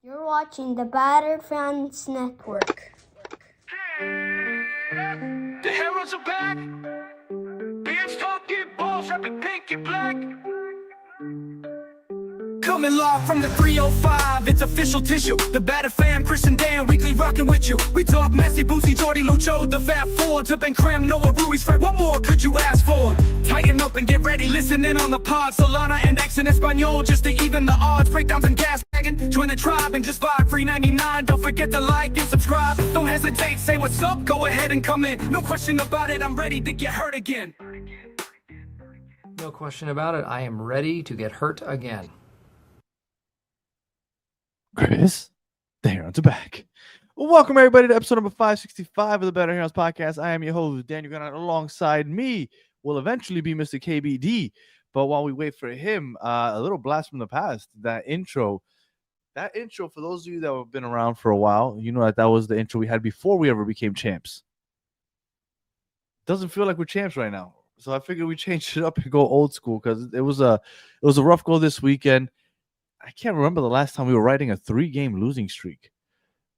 You're watching the Battered Herons Network. The Herons are back. Beards talking balls, rapping pink and black. Coming live from the 305, it's official tissue. The Battered Fam, Chris and Dan, weekly rocking with you. We talk Messi, Boosie, Jordy, Lucho, the Fat Four, to Ben Cram, Noah, Ruiz, Fred. What more could you ask for? Tighten up and get ready, listen in on the pod. Solana and X in Espanol, just to even the odds. Breakdowns and gas wagon, join the tribe and just vibe. Free 99, don't forget to like and subscribe. Don't hesitate, say what's up, go ahead and come in. No question about it, I'm ready to get hurt again. No question about it, I am ready to get hurt again. Chris, the Herons are back. Welcome, everybody, to episode number 565 of the Battered Herons podcast. I am your host, Daniel Gunnar. Alongside me will eventually be Mr. KBD. But while we wait for him, a little blast from the past. That intro, for those of you that have been around for a while, you know that was the intro we had before we ever became champs. Doesn't feel like we're champs right now. So I figured we changed it up and go old school because it was a rough go this weekend. I can't remember the last time we were riding a 3-game losing streak.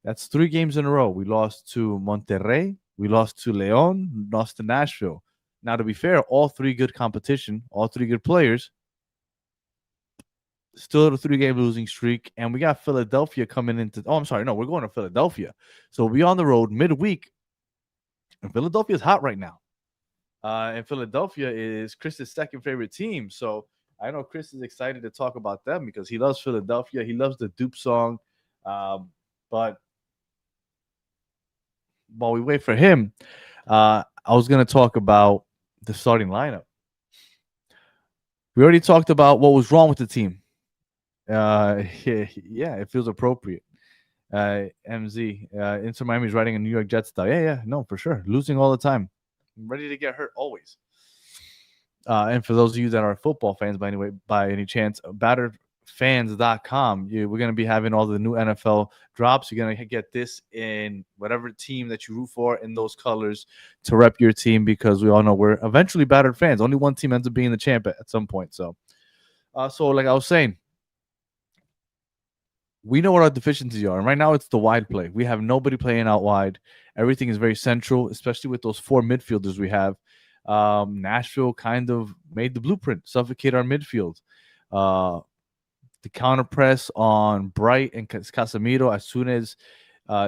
That's 3 games in a row. We lost to Monterrey, we lost to Leon, lost to Nashville. Now, to be fair, all 3 good competition, all 3 good players. Still at a 3-game losing streak, and we got Philadelphia coming into. Oh, I'm sorry, no, we're going to Philadelphia. So we'll be on the road midweek, and Philadelphia is hot right now. And Philadelphia is Chris's second favorite team, so I know Chris is excited to talk about them because he loves Philadelphia. He loves the Dupe song. But while we wait for him, I was going to talk about the starting lineup. We already talked about what was wrong with the team. Yeah, it feels appropriate. MZ, Inter Miami's riding a New York Jets style. Yeah, no, for sure. Losing all the time. I'm ready to get hurt always. And for those of you that are football fans, by any chance, batteredfans.com, we're going to be having all the new NFL drops. You're going to get this in whatever team that you root for in those colors to rep your team, because we all know we're eventually battered fans. Only one team ends up being the champ at some point. So like I was saying, we know what our deficiencies are. And right now it's the wide play. We have nobody playing out wide. Everything is very central, especially with those 4 midfielders we have. Nashville kind of made the blueprint, suffocate our midfield. The counter press on Bright and Casemiro, as soon as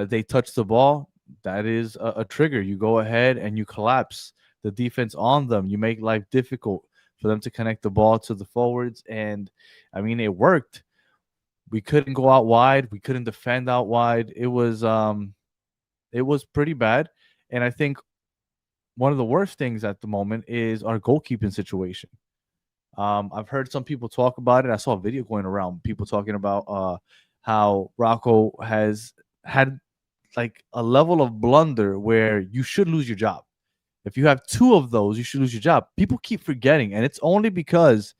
they touch the ball, that is a trigger. You go ahead and you collapse the defense on them. You make life difficult for them to connect the ball to the forwards. And I mean, it worked. We couldn't go out wide. We couldn't defend out wide. It was pretty bad. And I think one of the worst things at the moment is our goalkeeping situation. I've heard some people talk about it. I saw a video going around, people talking about how Rocco has had like a level of blunder where you should lose your job. If you have 2 of those, you should lose your job. People keep forgetting, and it's only because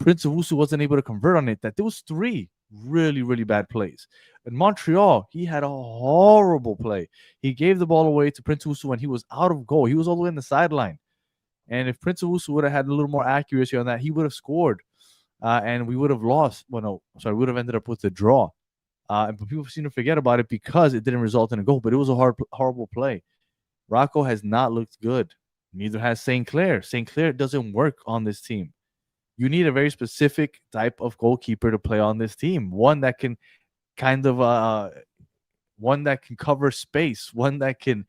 Prince Owusu wasn't able to convert on it that there was 3 really, really bad plays. In Montreal, he had a horrible play. He gave the ball away to Prince Owusu when he was out of goal. He was all the way in the sideline. And if Prince Owusu would have had a little more accuracy on that, he would have scored. And we would have lost. We would have ended up with a draw. But people seem to forget about it because it didn't result in a goal. But it was a horrible play. Rocco has not looked good. Neither has St. Clair. St. Clair doesn't work on this team. You need a very specific type of goalkeeper to play on this team. One that can cover space. One that can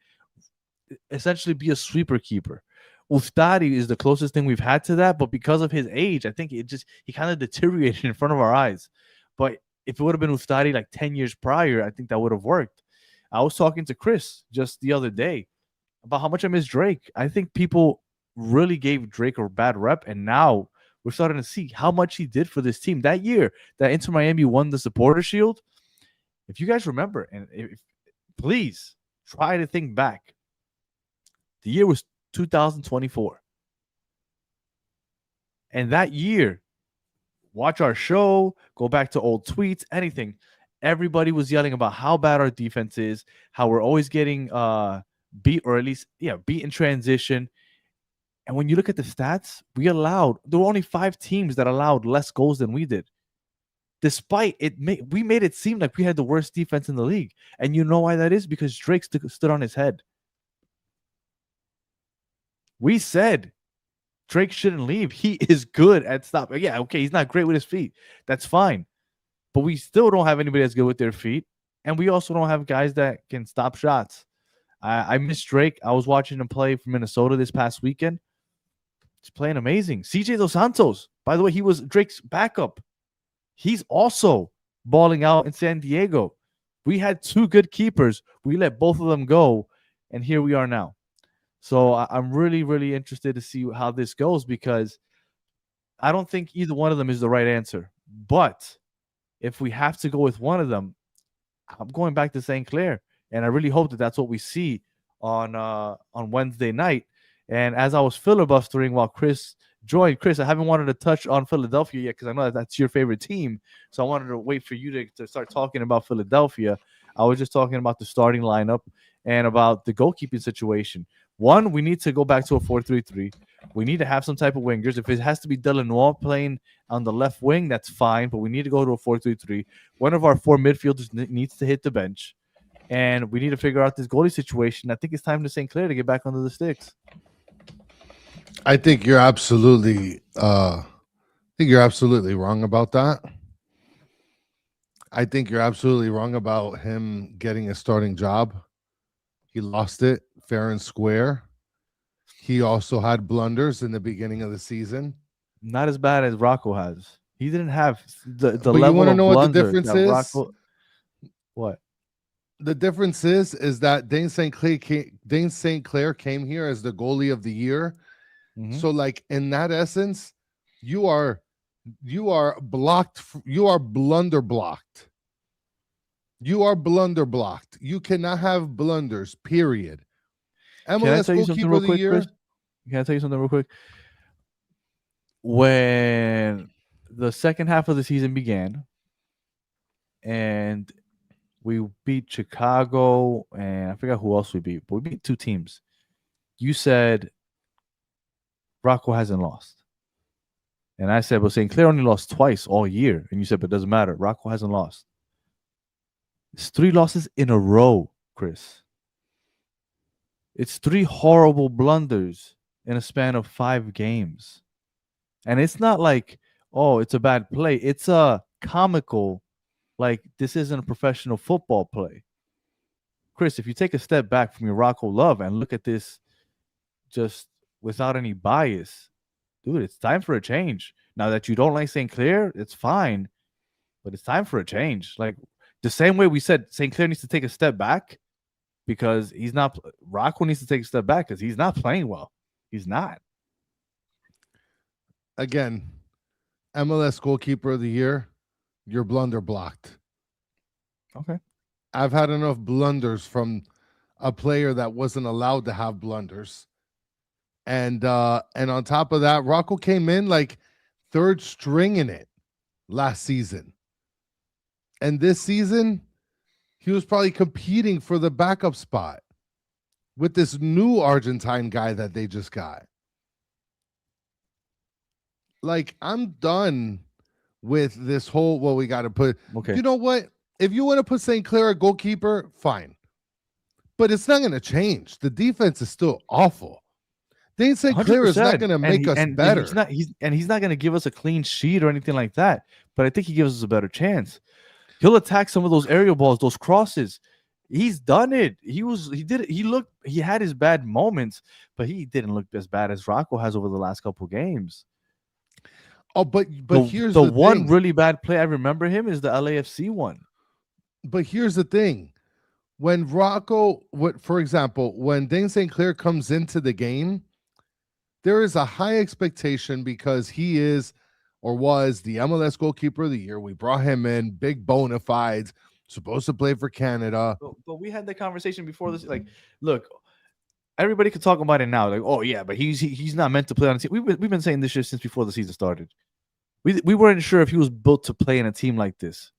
essentially be a sweeper keeper. Ustari is the closest thing we've had to that, but because of his age, I think he kind of deteriorated in front of our eyes. But if it would have been Ustari like 10 years prior, I think that would have worked. I was talking to Chris just the other day about how much I miss Drake. I think people really gave Drake a bad rep, and now we're starting to see how much he did for this team. That year that Inter Miami won the Supporter Shield, if you guys remember, and please try to think back, the year was 2024. And that year, watch our show, go back to old tweets, anything. Everybody was yelling about how bad our defense is, how we're always getting beat, or at least, beat in transition. And when you look at the stats, there were only 5 teams that allowed less goals than we did. despite we made it seem like we had the worst defense in the league. And you know why that is? Because Drake stood on his head. We said Drake shouldn't leave. He is good at stopping. Yeah, okay, he's not great with his feet. That's fine. But we still don't have anybody that's good with their feet. And we also don't have guys that can stop shots. I miss Drake. I was watching him play for Minnesota this past weekend. He's playing amazing. CJ Dos Santos, by the way, he was Drake's backup. He's also balling out in San Diego. We had 2 good keepers. We let both of them go, and here we are now. So I'm really, really interested to see how this goes, because I don't think either one of them is the right answer. But if we have to go with one of them, I'm going back to St. Clair, and I really hope that that's what we see on Wednesday night. And as I was filibustering while Chris joined, Chris, I haven't wanted to touch on Philadelphia yet because I know that's your favorite team. So I wanted to wait for you to start talking about Philadelphia. I was just talking about the starting lineup and about the goalkeeping situation. One, we need to go back to a 4-3-3. We need to have some type of wingers. If it has to be Delanois playing on the left wing, that's fine, but we need to go to a 4-3-3. One of our 4 midfielders needs to hit the bench, and we need to figure out this goalie situation. I think it's time to St. Clair to get back under the sticks. I think you're absolutely wrong about that. I think you're absolutely wrong about him getting a starting job. He lost it fair and square. He also had blunders in the beginning of the season. Not as bad as Rocco has. He didn't have the But level you want to of know what the blunder difference that is? Rocco. What? The difference is that Dane St. Clair came here as the goalie of the year. Mhm. So, like, in that essence, you are blocked. You are blunder blocked. You are blunder blocked. You cannot have blunders, period. Can I MLS tell you something goalkeeper real of the quick, year. Chris? Can I tell you something real quick? When the second half of the season began and we beat Chicago and I forgot who else we beat, but we beat 2 teams. You said Rocco hasn't lost. And I said, well, St. Clair only lost twice all year. And you said, but it doesn't matter. Rocco hasn't lost. It's 3 losses in a row, Chris. It's 3 horrible blunders in a span of 5 games. And it's not like, oh, it's a bad play. It's a comical, like, this isn't a professional football play. Chris, if you take a step back from your Rocco love and look at this just without any bias, dude, it's time for a change. Now that you don't like St. Clair, it's fine, but it's time for a change. Like, the same way we said St. Clair needs to take a step back because Rocco needs to take a step back because he's not playing well. He's not. Again, MLS goalkeeper of the year, you're blunder blocked. Okay. I've had enough blunders from a player that wasn't allowed to have blunders. And on top of that, Rocco came in like 3rd string in it last season. And this season, he was probably competing for the backup spot with this new Argentine guy that they just got. Like, I'm done with this whole, well, we got to put, Okay. You know what? If you want to put St. Clair at goalkeeper, fine. But it's not going to change. The defense is still awful. Dane St. Clair is not going to make us better. He's not going to give us a clean sheet or anything like that. But I think he gives us a better chance. He'll attack some of those aerial balls, those crosses. He's done it. He had his bad moments, but he didn't look as bad as Rocco has over the last couple games. Oh, but here's the the one thing. really bad play I remember him is the LAFC one. But here's the thing. When Rocco, for example, when Dane St. Clair comes into the game, there is a high expectation because he is or was the MLS goalkeeper of the year. We brought him in, big bona fides, supposed to play for Canada. But we had the conversation before this. Like, look, everybody could talk about it now. Like, oh yeah, but he's not meant to play on a team. We've been saying this shit since before the season started. We weren't sure if he was built to play in a team like this,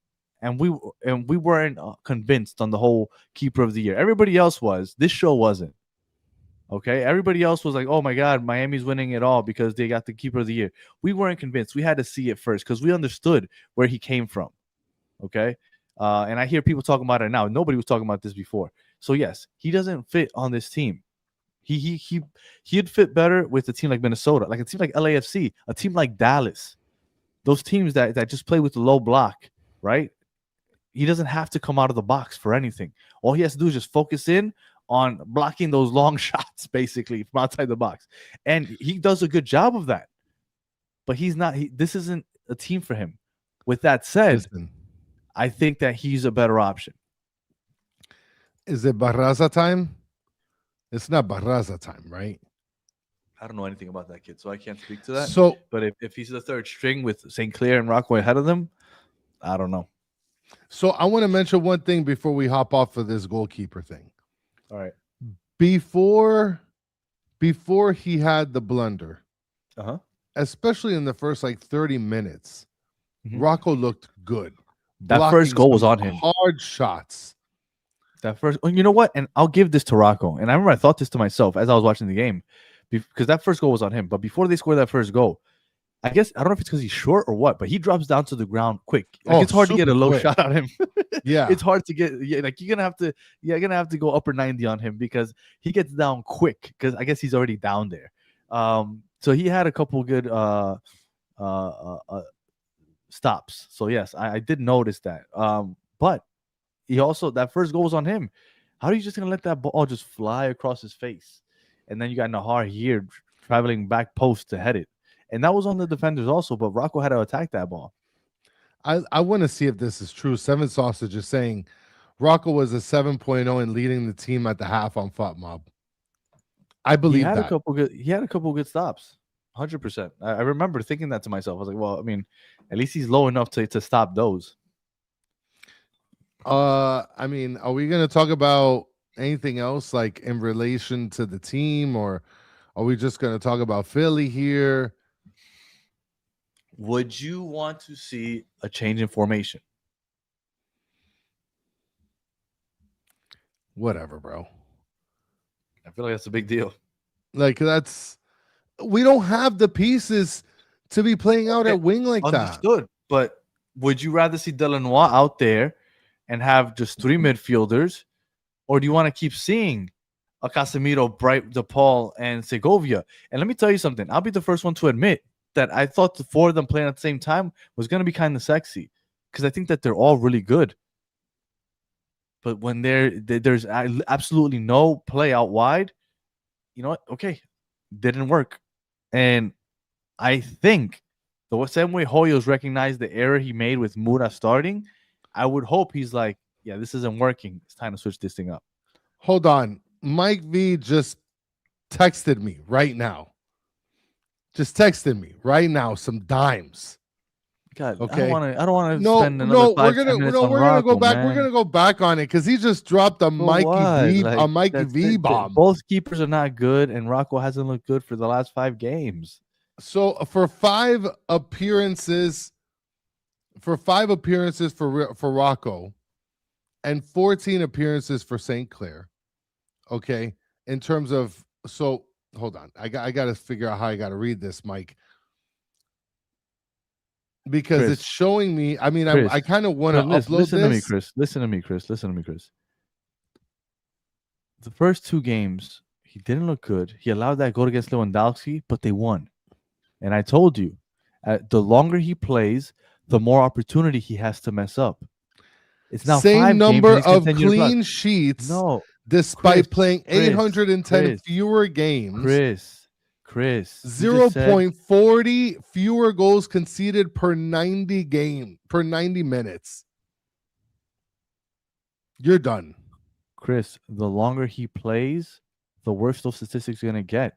and we weren't convinced on the whole keeper of the year. Everybody else was. This show wasn't. Okay, everybody else was like, oh my God, Miami's winning it all because they got the keeper of the year. We weren't convinced. We had to see it first because we understood where he came from. Okay. And I hear people talking about it now. Nobody was talking about this before. So yes, he doesn't fit on this team. He'd fit better with a team like Minnesota, like a team like LAFC, a team like Dallas. Those teams that just play with the low block, right? He doesn't have to come out of the box for anything. All he has to do is just focus in on blocking those long shots, basically, from outside the box. And he does a good job of that. But he's not. This isn't a team for him. With that said, Listen, I think that he's a better option. is it Barraza time? It's not Barraza time, right? I don't know anything about that kid, so I can't speak to that. So, But if he's the third string with St. Clair and Rockaway ahead of them, I don't know. so I want to mention one thing before we hop off for this goalkeeper thing. All right. Before he had the blunder, Uh-huh. especially in the first like 30 minutes, Mhm. Rocco looked good. That Blocking first goal was some on him. Hard shots. That first, you know what? And I'll give this to Rocco. And I remember I thought this to myself as I was watching the game, because that first goal was on him. But before they score that first goal, I guess I don't know if it's because he's short or what, but he drops down to the ground quick. Like, it's hard to get a super low quick. shot on him. Yeah. It's hard to get. Yeah, like you're gonna have to go upper 90 on him because he gets down quick. Because I guess he's already down there. So he had a couple good stops. So yes, I did notice that. But he also, that first goal was on him. How are you just gonna let that ball just fly across his face? And then you got Nahar here traveling back post to head it. And that was on the defenders also, but Rocco had to attack that ball. I want to see if this is true. Seven Sausage is saying Rocco was a 7.0 and leading the team at the half on FOT Mob. I believe He had that. he had a couple good stops. 100%. I remember thinking that to myself. I was like, well, I mean, at least he's low enough to stop those. I mean, are we going to talk about anything else like in relation to the team, or are we just going to talk about Philly here? Would you want to see a change in formation? Whatever, bro. I feel like that's a big deal. Like we don't have the pieces to be playing out at wing like that. Understood. But would you rather see Delanois out there and have just three midfielders, or do you want to keep seeing a Casemiro, Bright, DePaul, and Segovia? And let me tell you something. I'll be the first one to admit that I thought the four of them playing at the same time was going to be kind of sexy, because I think that they're all really good. But when there's absolutely no play out wide, you know what? Okay, didn't work. And I think the same way Hoyos recognized the error he made with Mura starting, I would hope he's like, yeah, this isn't working. It's time to switch this thing up. Hold on. Mike V just texted me right now. Just texted me right now some dimes. God, okay. I don't want to spend another 5-10 minutes on we're gonna go Rocco, back. man. We're gonna go back on it because he just dropped a Mikey V bomb. Both keepers are not good, and Rocco hasn't looked good for the last 5 games. So for 5 appearances, for Rocco, and 14 appearances for St. Clair. Okay, in terms of, so hold on, I got to figure out how I got to read this, Mike, because Chris, it's showing me. I mean, Chris, I kind of want to upload listen this. To me, Chris. Listen to me, Chris. The first 2 games, he didn't look good. He allowed that goal against Lewandowski, but they won. And I told you, the longer he plays, the more opportunity he has to mess up. It's now same 5 number games, of clean sheets. No, despite Chris, playing 810 Chris, fewer games. Chris, 0.40 fewer goals conceded per 90 minutes. You're done. Chris, the longer he plays, the worse those statistics are going to get.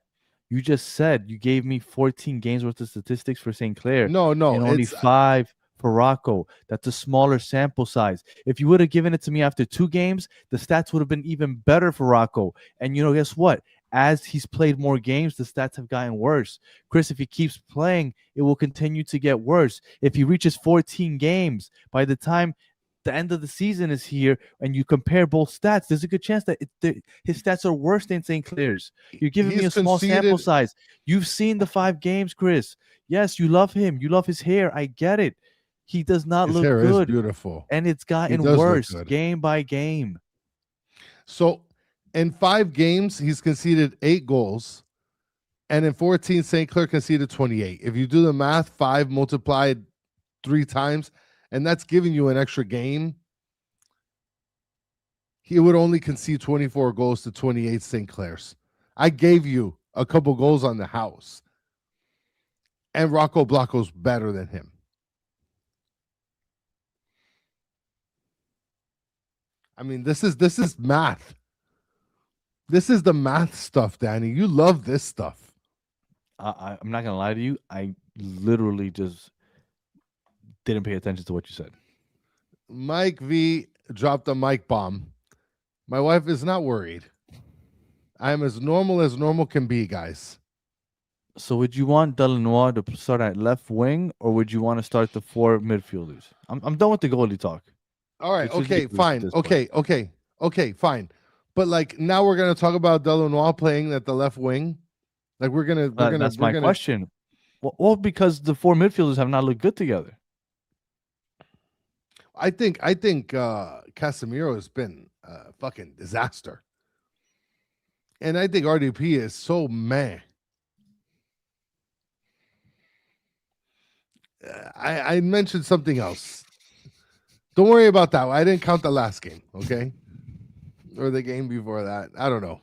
You just said you gave me 14 games worth of statistics for St. Clair. No, and only 5 for Rocco. That's a smaller sample size. If you would have given it to me after 2 games, the stats would have been even better for Rocco. And guess what? As he's played more games, the stats have gotten worse. Chris, if he keeps playing, it will continue to get worse. If he reaches 14 games, by the time the end of the season is here and you compare both stats, there's a good chance that his stats are worse than St. Clair's. You're giving me a small sample size. You've seen the 5 games, Chris. Yes, you love him. You love his hair. I get it. He does not His look hair good, is beautiful. and it's gotten does look worse good. game by game. So in 5 games, he's conceded 8 goals. And in 14, St. Clair conceded 28. If you do the math, 5 multiplied 3 times, and that's giving you an extra game, he would only concede 24 goals to 28 St. Clair's. I gave you a couple goals on the house. And Rocco Blanco's better than him. I mean, this is math. This is the math stuff, Danny. You love this stuff. I'm not gonna lie to you. I literally just didn't pay attention to what you said. Mike V dropped a mic bomb. My wife is not worried. I am as normal can be, guys. So would you want Delanois to start at left wing, or would you want to start the 4 midfielders? I'm done with the goalie talk. All right, It's okay, ridiculous at fine. this point. Okay, fine. But like now we're gonna talk about Delanois playing at the left wing. Like That's my question. Well, because the 4 midfielders have not looked good together. I think Casemiro has been a fucking disaster. And I think RDP is so meh. I mentioned something else. Don't worry about that. I didn't count the last game, okay? Or the game before that. I don't know.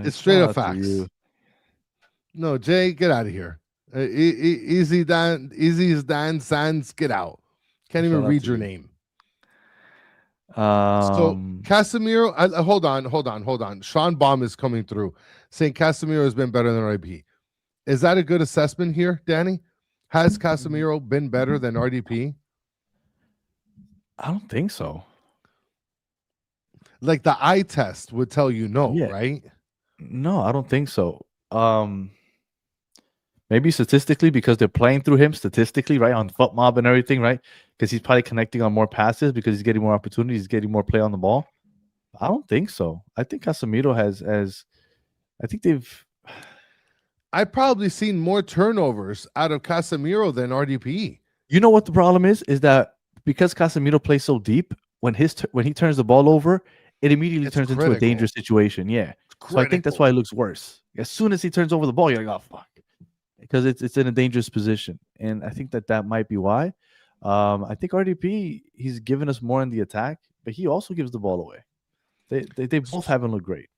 It's straight up facts. No, Jay, get out of here. Easy Dan Sands, get out. Can't even read your name. So Casemiro, hold on. Sean Baum is coming through saying Casemiro has been better than RDP. Is that a good assessment here, Danny? Has Casemiro been better than RDP? I don't think so. Like the eye test would tell you no, right? No, I don't think so. Maybe statistically, because they're playing through him statistically, right, on foot mob and everything, right? Because he's probably connecting on more passes because he's getting more opportunities, he's getting more play on the ball. I don't think so. I think Casemiro has I think I've probably seen more turnovers out of Casemiro than RDP. You know what the problem is? Is that because Casemiro plays so deep, when he turns the ball over, it immediately turns into a dangerous situation. Yeah. So I think that's why it looks worse. As soon as he turns over the ball, you're like, oh fuck. Because it's in a dangerous position. And I think that might be why. I think RDP, he's given us more in the attack, but he also gives the ball away. They both haven't looked great.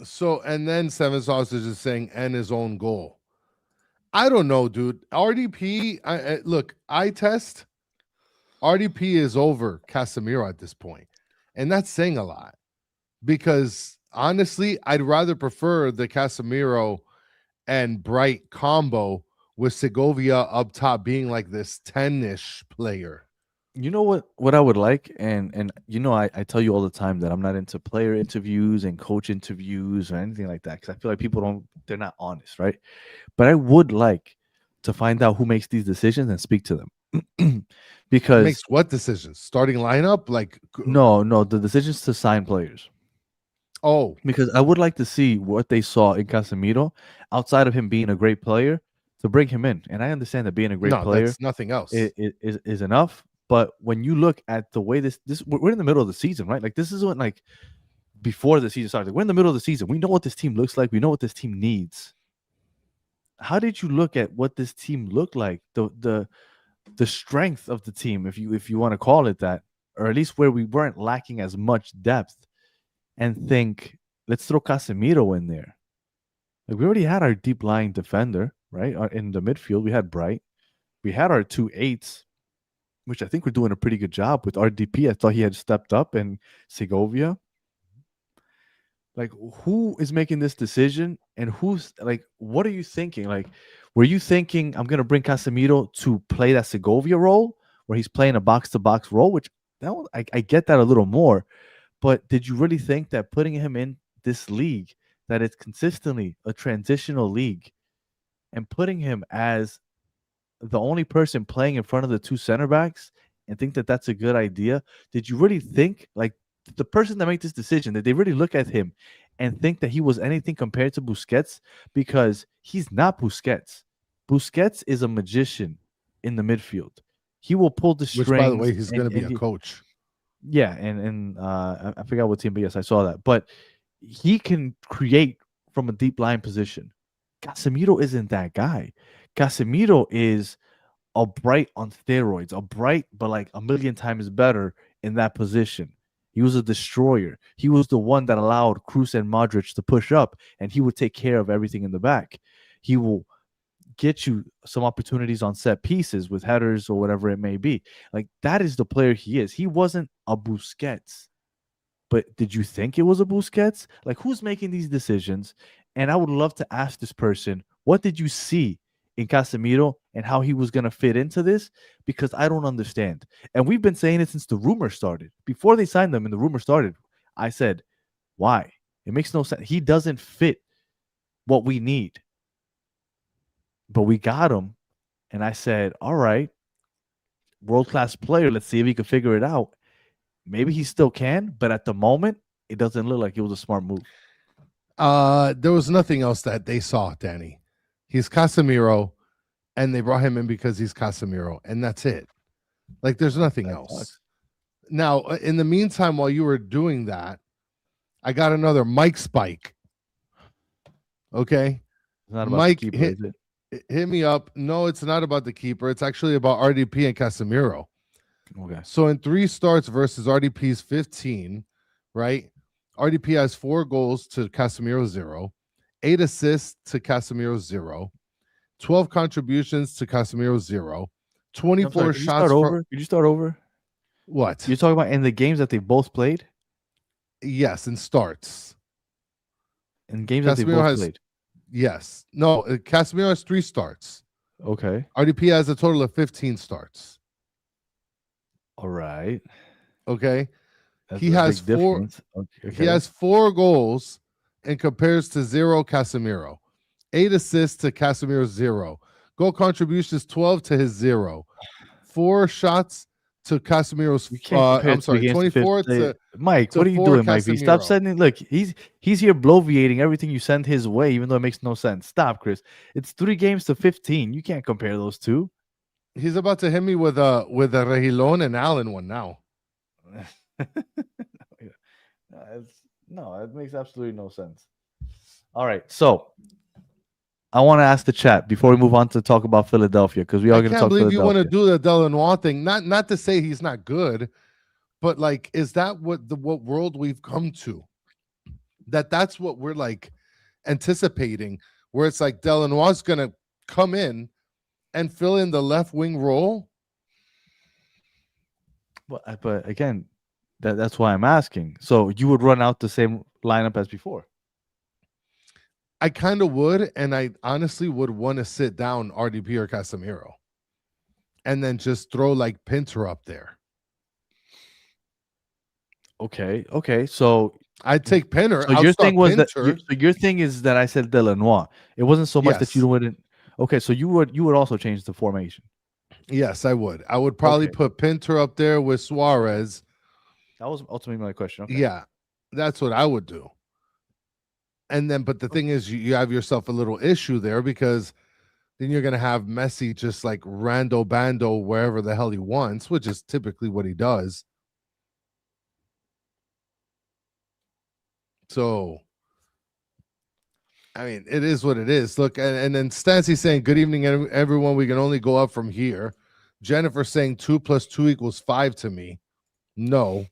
So, and then Seven Sausage is saying, and his own goal. I don't know, dude. RDP, look, eye test, RDP is over Casemiro at this point. And that's saying a lot. Because, honestly, I'd rather prefer the Casemiro and Bright combo with Segovia up top being like this 10-ish player. You know what I would like, and you know I tell you all the time that I'm not into player interviews and coach interviews or anything like that because I feel like they're not honest, right? But I would like to find out who makes these decisions and speak to them. Because makes what decisions? Starting lineup? Like no, the decisions to sign players. Oh, because I would like to see what they saw in Casemiro outside of him being a great player to bring him in. And I understand that being a great player, that's nothing else is enough. But when you look at the way this we're in the middle of the season, right? Like this isn't like before the season started. Like, we're in the middle of the season. We know what this team looks like. We know what this team needs. How did you look at what this team looked like? The strength of the team, if you want to call it that, or at least where we weren't lacking as much depth, and think, let's throw Casemiro in there. Like we already had our deep lying defender, right? In the midfield, we had Bright. We had our 2 8s, which I think we're doing a pretty good job with RDP. I thought he had stepped up, and Segovia. Like, who is making this decision, and who's like, what are you thinking? Like, were you thinking I'm gonna bring Casemiro to play that Segovia role, where he's playing a box-to-box role? Which I get that a little more, but did you really think that putting him in this league, that it's consistently a transitional league, and putting him as the only person playing in front of the 2 center backs, and think that that's a good idea? Did you really think, like, the person that made this decision, did they really look at him and think that he was anything compared to Busquets? Because he's not Busquets. Busquets is a magician in the midfield. He will pull the strings. Which, by the way, he's and- going to be and a he- coach. Yeah, and I forgot what team, but yes, I saw that. But he can create from a deep line position. Casemiro isn't that guy. Casemiro is a bright on steroids, a bright, but like a million times better in that position. He was a destroyer. He was the one that allowed Kroos and Modric to push up, and he would take care of everything in the back. He will get you some opportunities on set pieces with headers or whatever it may be. Like, that is the player he is. He wasn't a Busquets. But did you think it was a Busquets? Like, who's making these decisions? And I would love to ask this person, what did you see in Casemiro and how he was going to fit into this? Because I don't understand. And we've been saying it since the rumor started. Before they signed them and the rumor started, I said, why? It makes no sense. He doesn't fit what we need. But we got him. And I said, all right, world-class player. Let's see if he can figure it out. Maybe he still can, but at the moment, it doesn't look like it was a smart move. There was nothing else that they saw, Danny. He's Casemiro, and they brought him in because he's Casemiro, and that's it. Like, there's nothing else. Now, in the meantime, while you were doing that, I got another Mike spike. Okay? It's not about Mike, the keeper, is it? hit me up. No, it's not about the keeper. It's actually about RDP and Casemiro. Okay. So in 3 starts versus RDP's 15, right? RDP has 4 goals to Casemiro 0, 8 assists to Casemiro 0, 12 contributions to Casemiro 0, 24 shots. Could you start over? What? You're talking about in the games that they both played? Yes, in starts. In games that they Casemiro both has- played. Yes. No, Casemiro has 3 starts. Okay. RDP has a total of 15 starts. All right. Okay. That's He a has big 4. difference. Okay. He has 4 goals and compares to 0 Casemiro. 8 assists to Casemiro's 0. Goal contributions 12 to his 0. 4 shots to Casemiro's. You can't compare I'm sorry, 24 to Mike. to What are you 4 doing, Mike? V? Stop Casemiro. sending. Look, he's here bloviating everything you send his way, even though it makes no sense. Stop, Chris. It's 3 games to 15. You can't compare those two. He's about to hit me with a Regilon and Allen one now. No, it makes absolutely no sense. All right, so I want to ask the chat before we move on to talk about Philadelphia, because we are I going to can't talk believe you want Philadelphia. to do the Delanois thing. Not to say he's not good, but like, is that what world we've come to? That's what we're like anticipating, where it's like Delanois gonna come in and fill in the left wing role. But again, that's why I'm asking. So you would run out the same lineup as before? I kind of would, and I honestly would want to sit down RDP or Casemiro, and then just throw like Pinter up there. Okay. So I'd take Pinter. So your thing was that. Pinter. So your thing is that I said Delanois. It wasn't so much that Yes. you wouldn't. Okay, so you would also change the formation. Yes, I would. I would probably Okay. put Pinter up there with Suarez. That was ultimately my question. Okay. Yeah, that's what I would do. And then, but the thing is, you have yourself a little issue there, because then you're going to have Messi just like rando bando wherever the hell he wants, which is typically what he does. So, I mean, it is what it is. Look, and then Stancy saying, good evening, everyone. We can only go up from here. Jennifer saying 2 + 2 = 5 to me. No.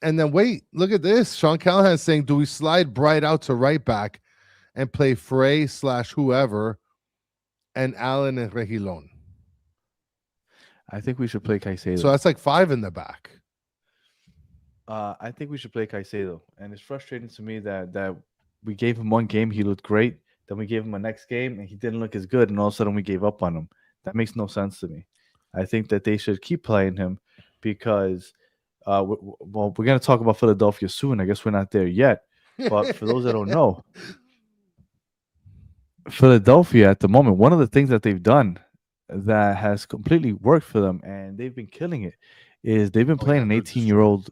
And then wait, look at this. Sean Callahan saying, do we slide Bright out to right back and play Frey / whoever and Allen and Regilon? I think we should play Caicedo. So that's like 5 in the back. I think we should play Caicedo, and it's frustrating to me that we gave him one game, he looked great. Then we gave him a next game, and he didn't look as good, and all of a sudden we gave up on him. That makes no sense to me. I think that they should keep playing him because, we're going to talk about Philadelphia soon. I guess we're not there yet, but for those that don't know, Philadelphia at the moment, one of the things that they've done that has completely worked for them, and they've been killing it, is they've been playing an 18-year-old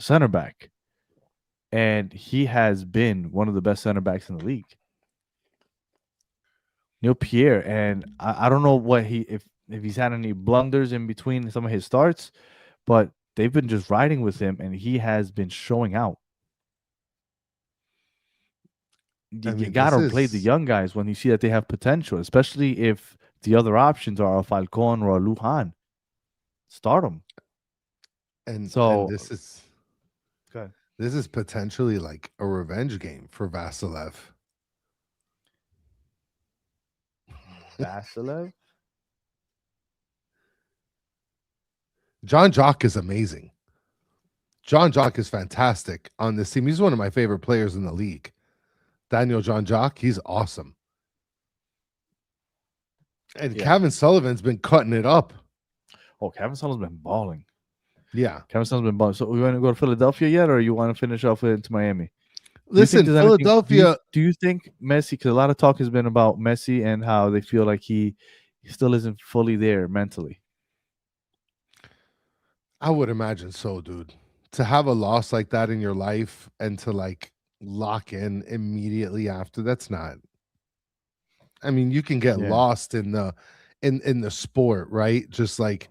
center back, and he has been one of the best center backs in the league. Neil Pierre, and I don't know what if he's had any blunders in between some of his starts, but they've been just riding with him, and he has been showing out. I You mean, this gotta play the is young guys when you see that they have potential, especially if the other options are a Falcon or a Lujan. Start them. and So, this is good. this is potentially like a revenge game for Vasilev. Vasilev. John Jock is amazing. John Jock is fantastic on this team. He's one of my favorite players in the league. Daniel John Jock, he's awesome. And Yeah. Kevin Sullivan's been cutting it up. Oh, Kevin Sullivan's been balling. Yeah. Kevin Sullivan's been balling. So, we want to go to Philadelphia yet, or you want to finish off into Miami? Listen, there's anything- Philadelphia. Do you think Messi? Because a lot of talk has been about Messi and how they feel like he still isn't fully there mentally. I would imagine so, dude. To have a loss like that in your life and to like lock in immediately after, that's not. I mean, you can get Yeah. lost in the sport, right? Just like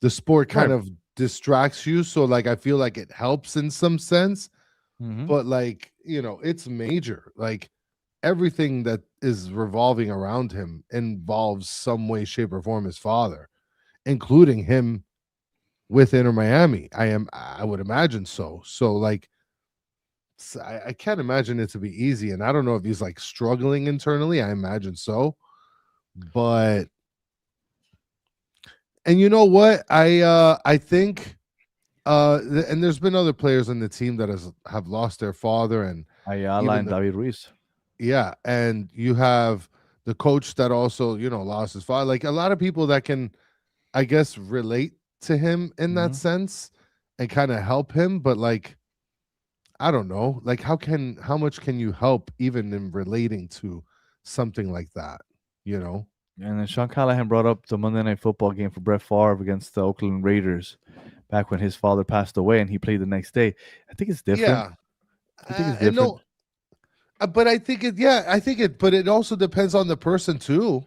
the sport kind Right. of distracts you. So like I feel like it helps in some sense, Mhm. but like, it's major. Like everything that is revolving around him involves some way, shape, or form his father, including him with Inter Miami. I would imagine so. So like I can't imagine it to be easy. And I don't know if he's like struggling internally. I imagine so. But and you know what? I think and there's been other players on the team that have lost their father, and Ayala even and the- David Ruiz. yeah, and you have the coach that also, lost his father. Like a lot of people that can, I guess, relate to him in that Mhm. sense and kind of help him. But like, I don't know, like how much can you help even in relating to something like that? And then Sean Callahan brought up the Monday Night Football game for Brett Favre against the Oakland Raiders back when his father passed away and he played the next day. I think it's different. Yeah. I think it's And different. but I think but it also depends on the person too.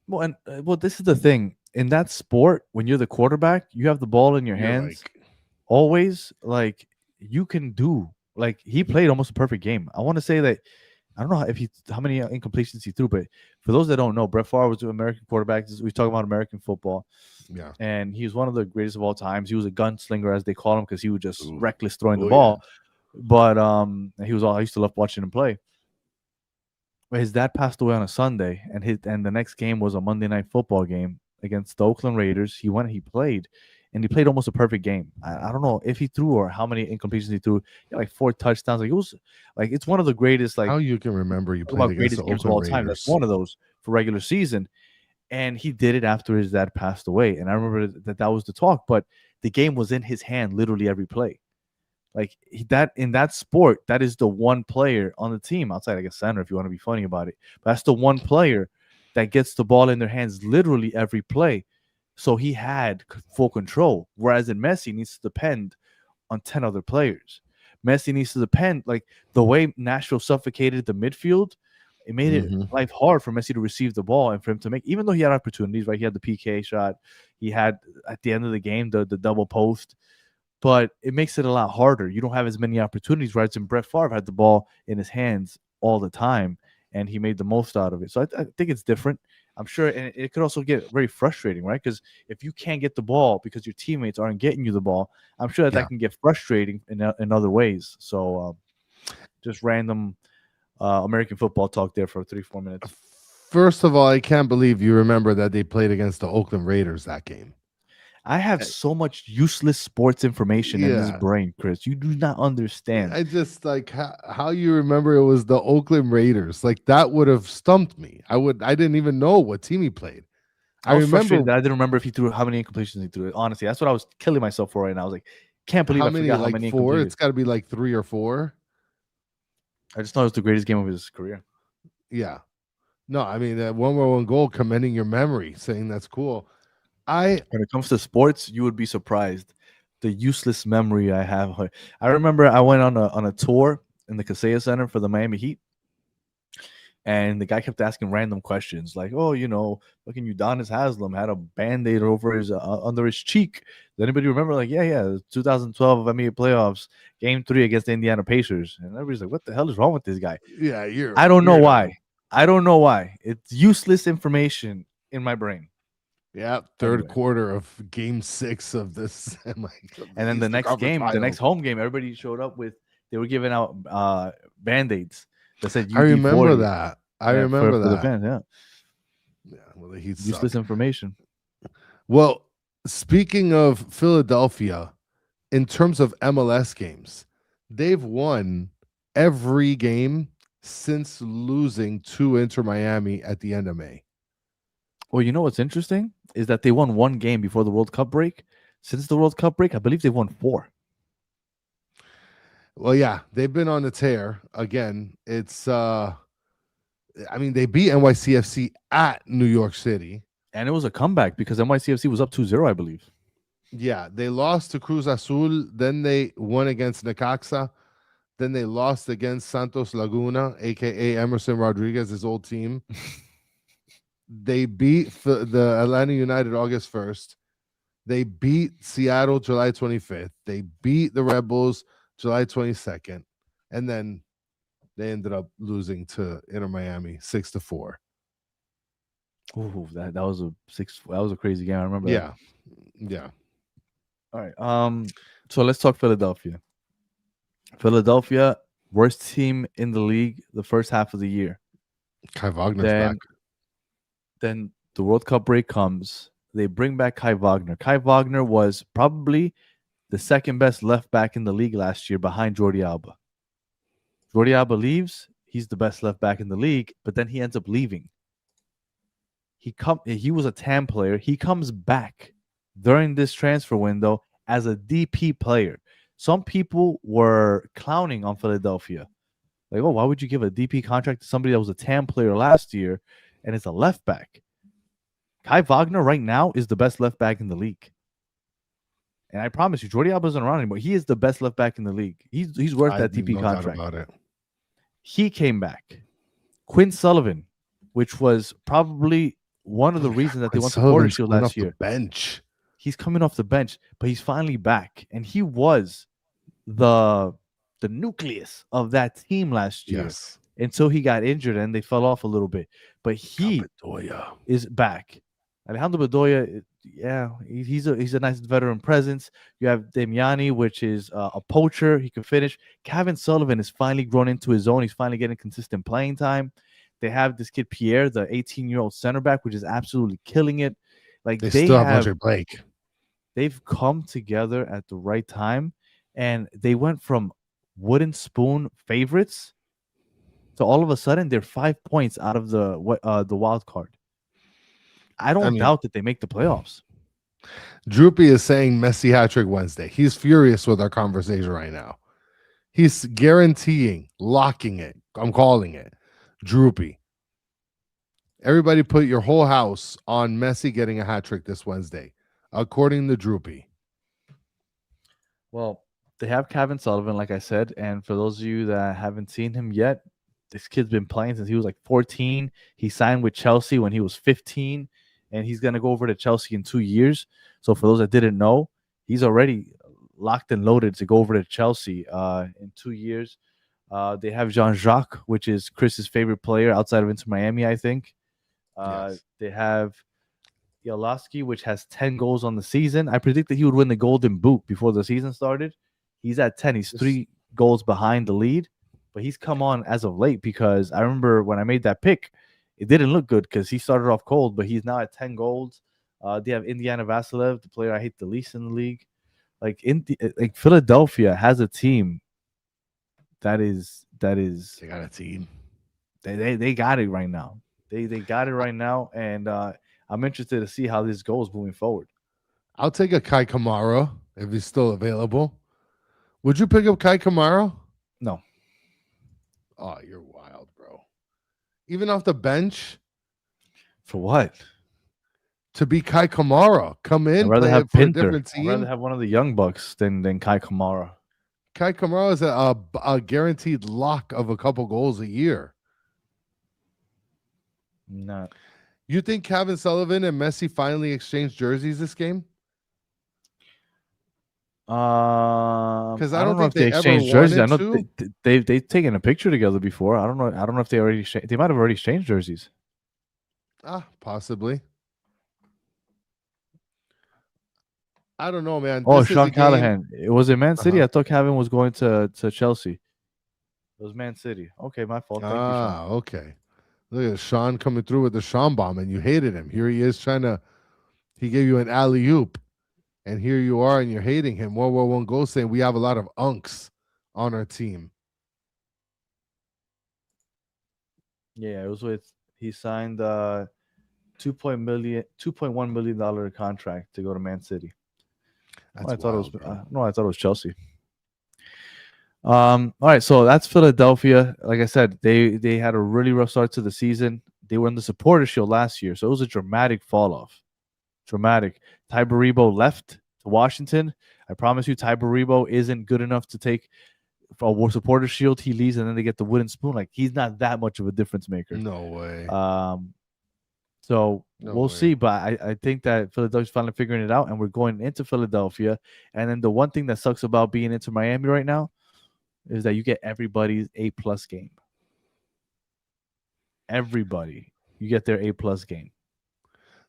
Well, and this is the thing. In that sport, when you're the quarterback, you have the ball in your You're hands like, always. Like you can do. Like he played almost a perfect game. I want to say that I don't know how many incompletions he threw, but for those that don't know, Brett Favre was an American quarterback. We talk about American football, yeah. and he was one of the greatest of all times. He was a gunslinger, as they call him, because he was just Ooh. reckless throwing the Oh, ball. But I used to love watching him play. But his dad passed away on a Sunday, and the next game was a Monday Night Football game against the Oakland Raiders. He went, he played, and he played almost a perfect game. I don't know if he threw or how many incompletions he threw. He had like 4 touchdowns. Like it was like it's one of the greatest. Like How you can remember you talk played about against the greatest games of all Oakland time. That's Raiders? one of those for regular season. And he did it after his dad passed away. And I remember that was the talk, but the game was in his hand literally every play. Like that in that sport, that is the one player on the team outside, I guess, center, if you want to be funny about it. But that's the one player that gets the ball in their hands literally every play. So he had full control. Whereas in Messi needs to depend on 10 other players. Messi needs to depend, like the way Nashville suffocated the midfield, it made it life hard for Messi to receive the ball and for him to make, even though he had opportunities, right? He had the PK shot, he had at the end of the game the double post, but it makes it a lot harder. You don't have as many opportunities, right? And Brett Favre had the ball in his hands all the time, and he made the most out of it. So I think it's different. I'm sure, and it could also get very frustrating, right? Because if you can't get the ball because your teammates aren't getting you the ball, I'm sure that can get frustrating in other ways. So just random American football talk there for 3-4 minutes. First of all, I can't believe you remember that they played against the Oakland Raiders that game. I have so much useless sports information in this brain, Chris. You do not understand. I just like how you remember it was the Oakland Raiders. Like that would have stumped me. I didn't even know what team he played. I was frustrated that I didn't remember if he threw how many incompletions he threw. Honestly, that's what I was killing myself for right now. I was like, can't believe I forgot how many 4? It's got to be like 3 or 4. I just thought it was the greatest game of his career. Yeah. No, I mean that 1-1 goal, commending your memory, saying that's cool. When it comes to sports, you would be surprised the useless memory I have. I remember I went on a tour in the Kaseya Center for the Miami Heat, And the guy kept asking random questions like, "Oh, fucking Udonis Haslam had a band-aid over his under his cheek. Does anybody remember?" Like, yeah, 2012 NBA playoffs, Game 3 against the Indiana Pacers. And everybody's like, "What the hell is wrong with this guy?" Yeah, you're. I don't know weirdo. why. I don't know why. It's useless information in my brain. Yeah, third Anyway. quarter of Game 6 of this. And then the next game, the next home game, everybody showed up with. They were giving out band-aids that said UD40. I remember that. I remember for the that. fans, yeah. Yeah, well, the Heat Useless suck. information. Well, speaking of Philadelphia, in terms of MLS games, they've won every game since losing to Inter Miami at the end of May. Well, you know what's interesting is that they won one game before the World Cup break. Since the World Cup break, I believe they've won 4. Well, yeah, they've been on the tear again. It's they beat NYCFC at New York City. And it was a comeback because NYCFC was up 2-0, I believe. Yeah, they lost to Cruz Azul. Then they won against Necaxa. Then they lost against Santos Laguna, a.k.a. Emerson Rodriguez's old team. They beat the Atlanta United August 1st. They beat Seattle July 25th. They beat the Red Bulls July 22nd. And then they ended up losing to Inter Miami 6-4. Ooh, that was a crazy game. I remember that. Yeah. All right. So let's talk Philadelphia. Philadelphia, worst team in the league the first half of the year. Kai Wagner's back. Then the World Cup break comes. They bring back Kai Wagner. Kai Wagner was probably the second best left back in the league last year behind Jordi Alba. Jordi Alba leaves. He's the best left back in the league, but then he ends up leaving. He was a TAM player. He comes back during this transfer window as a DP player. Some people were clowning on Philadelphia. Like, oh, why would you give a DP contract to somebody that was a TAM player last year and it's a left back? Kai Wagner right now is the best left back in the league. And I promise you, Jordi Alba isn't around anymore. He is the best left back in the league. He's worth that DP contract. About it. He came back. Quinn Sullivan, which was probably one of the reasons that they won the Supporters Shield last year. Bench. He's coming off the bench, but he's finally back. And he was the nucleus of that team last year. Yes. Until he got injured and they fell off a little bit. But he Bedoya is back. Alejandro Bedoya, yeah, he's a nice veteran presence. You have Damiani, which is a poacher. He can finish. Kevin Sullivan is finally grown into his own. He's finally getting consistent playing time. They have this kid Pierre, the 18-year-old center back, which is absolutely killing it. Like they still have Roger Blake. They've come together at the right time, and they went from wooden spoon favorites to all of a sudden they're 5 points out of the wild card. I don't doubt that they make the playoffs. Droopy is saying Messi hat-trick Wednesday. He's furious with our conversation right now. He's guaranteeing, locking it. I'm calling it. Droopy. Everybody put your whole house on Messi getting a hat-trick this Wednesday, according to Droopy. Well, they have Kevin Sullivan, like I said, and for those of you that haven't seen him yet, this kid's been playing since he was like 14. He signed with Chelsea when he was 15, and he's going to go over to Chelsea in 2 years. So for those that didn't know, he's already locked and loaded to go over to Chelsea in 2 years. They have Jean-Jacques, which is Chris's favorite player outside of Inter Miami, I think. Yes. They have Yoloski, which has 10 goals on the season. I predicted he would win the Golden Boot before the season started. He's at 10. He's 3 goals behind the lead. But he's come on as of late because I remember when I made that pick, it didn't look good because he started off cold, but he's now at 10 goals. They have Indiana Vasilev, the player I hate the least in the league. Like Philadelphia has a team that is They got a team. They got it right now. They got it right now, and I'm interested to see how this goes moving forward. I'll take a Kai Kamara if he's still available. Would you pick up Kai Kamara? No. Oh, you're wild, bro. Even off the bench? For what? To be Kai Kamara. Come in, I'd rather play have for a Pinter. different team. I'd rather have one of the young bucks than Kai Kamara. Kai Kamara is a guaranteed lock of a couple goals a year. Not. You think Kevin Sullivan and Messi finally exchanged jerseys this game? Because I don't know think if they they ever exchanged jerseys. I wanted know to. they've taken a picture together before. I don't know. I don't know if they already. They might have already exchanged jerseys. Possibly. I don't know, man. Oh, This is Sean a game. Callahan. It was in Man City. Uh-huh. I thought Kevin was going to Chelsea. It was Man City. Okay, my fault. Thank you, Sean. Okay. Look at Sean coming through with the Sean bomb, and you hated him. Here he is he gave you an alley oop, and here you are, and you're hating him. World War I goal saying we have a lot of unks on our team. Yeah, it was with. He signed $2.1 million contract to go to Man City. That's I thought wild, it was. bro. No, I thought it was Chelsea. All right, so that's Philadelphia. Like I said, they had a really rough start to the season. They were in the Supporters Shield last year, so it was a dramatic fall off. Dramatic. Ty Baribo left to Washington. I promise you, Ty Baribo isn't good enough to take a Supporters Shield. He leaves, and then they get the wooden spoon. Like, he's not that much of a difference maker. No way. So No we'll way. see, but I think that Philadelphia's finally figuring it out, and we're going into Philadelphia. And then the one thing that sucks about being into Miami right now is that you get everybody's A+ game. Everybody, you get their A+ game.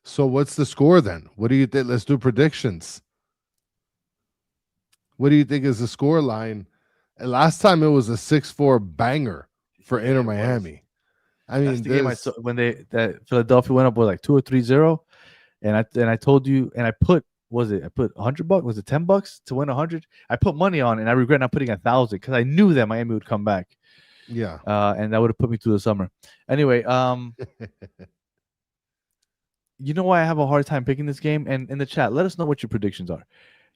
So what's the score then? What do you think? Let's do predictions. What do you think is the score line? And last time it was a 6-4 banger for Inter Miami. I mean, that's the game I saw when that Philadelphia went up with like 2 or 3-0, and I told you, and I put I put $100? Was it $10 to win 100? I put money on it, and I regret not putting 1,000 because I knew that Miami would come back. Yeah. And that would have put me through the summer. Anyway, you know why I have a hard time picking this game? And in the chat, let us know what your predictions are.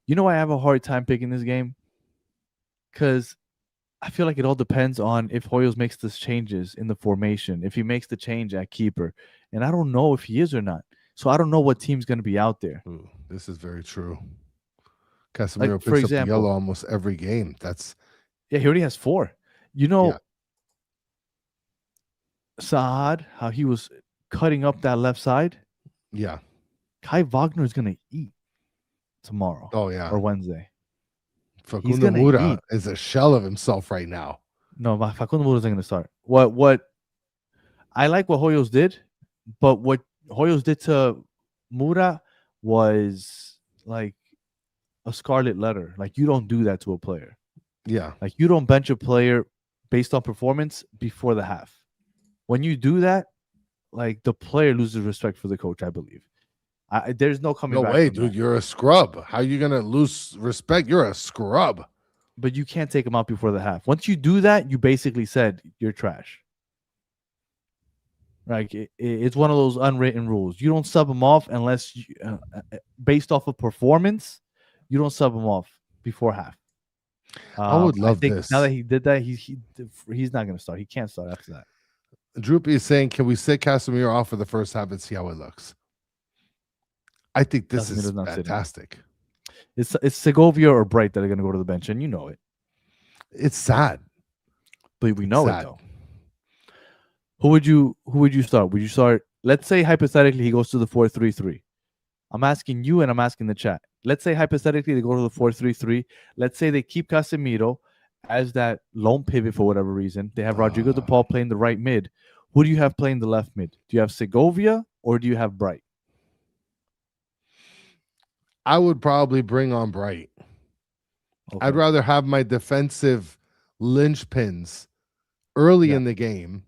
You know why I have a hard time picking this game? Because I feel like it all depends on if Hoyos makes these changes in the formation, if he makes the change at keeper. And I don't know if he is or not. So I don't know what team's going to be out there. Ooh, this is very true. Casemiro for picks example, up the yellow almost every game. Yeah, he already has 4. You know, Yeah. Saad, how he was cutting up that left side. Yeah. Kai Wagner is going to eat tomorrow. Oh, yeah. Or Wednesday. Facundo Mura is a shell of himself right now. No, Facundo Mura isn't going to start. What I like what Hoyos did, but what Hoyos did to Mura was like a scarlet letter. Like, you don't do that to a player. Yeah. Like, you don't bench a player based on performance before the half. When you do that, like, the player loses respect for the coach, I believe. There's no coming back. No way, from dude. that. You're a scrub. How are you going to lose respect? You're a scrub. But you can't take him out before the half. Once you do that, you basically said you're trash. Like, it's one of those unwritten rules. You don't sub him off unless, based off of performance, you don't sub him off before half. I would love this. Now that he did that, he's not going to start. He can't start after that. Droopy is saying, can we sit Casemiro off for the first half and see how it looks? I think this is fantastic. It's Segovia or Bright that are going to go to the bench, and you know it. It's sad. But we know it, though. Who would you start? Would you start, let's say hypothetically he goes to the 4-3-3. I'm asking you and I'm asking the chat. Let's say hypothetically they go to the 4-3-3. Let's say they keep Casemiro as that lone pivot for whatever reason. They have Rodrigo De Paul playing the right mid. Who do you have playing the left mid? Do you have Segovia or do you have Bright? I would probably bring on Bright. Okay. I'd rather have my defensive linchpins early in the game.